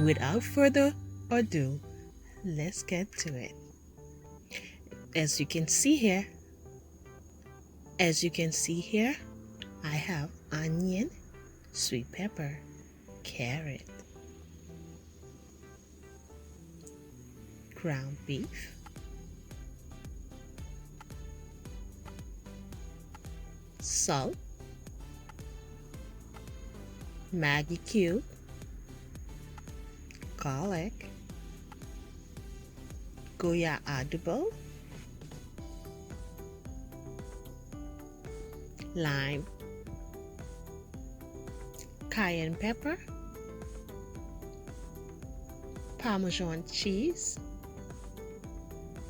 without further ado, let's get to it. As you can see here, I have onion, sweet pepper, carrot, ground beef, salt, Maggie cube, garlic, Goya adobo, lime, cayenne pepper, Parmesan cheese,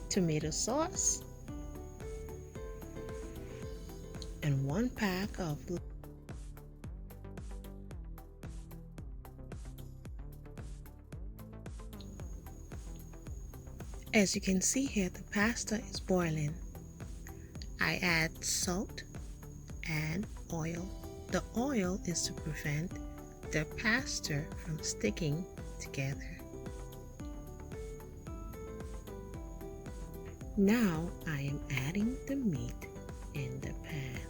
tomato sauce, and 1 pack of As you can see here, the pasta is boiling. I add salt and oil. The oil is to prevent the pasta from sticking together. Now I am adding the meat in the pan.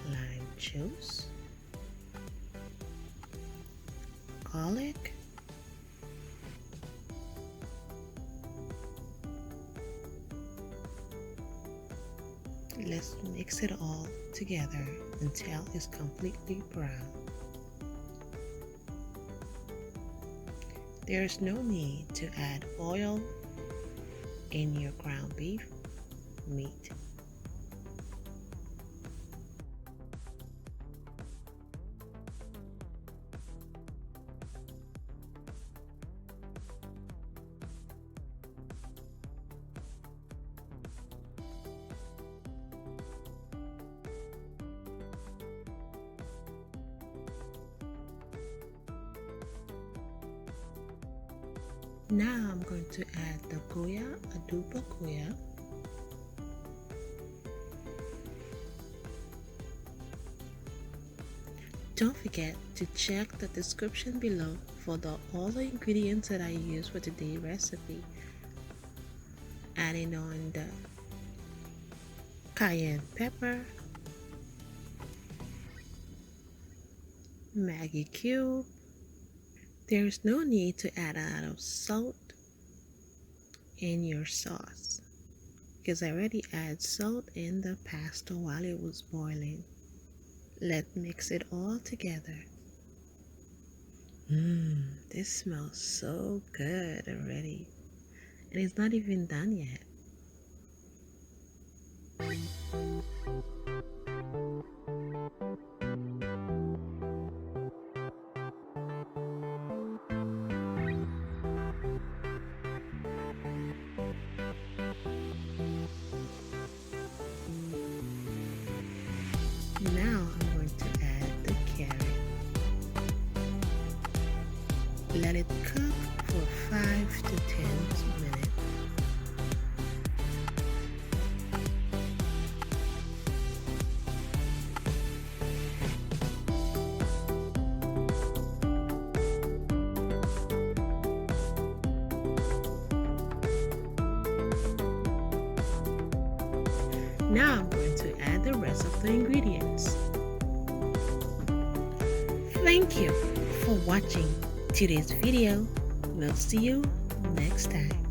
Lime juice, garlic, let's mix it all together until it's completely brown. There's no need to add oil in your ground beef meat. Now I'm going to add the Goya, adobo Goya. Don't forget to check the description below for all the ingredients that I use for today's recipe. Adding on the cayenne pepper, Maggie cube. There is no need to add a lot of salt in your sauce because I already added salt in the pasta while it was boiling. Let's mix it all together. This smells so good already, and it's not even done yet. Now I'm going to add the carrot. Let it cook for 5 to 10 minutes. Now I'm going to add the rest of the ingredients. Thank you for watching today's video. We'll see you next time.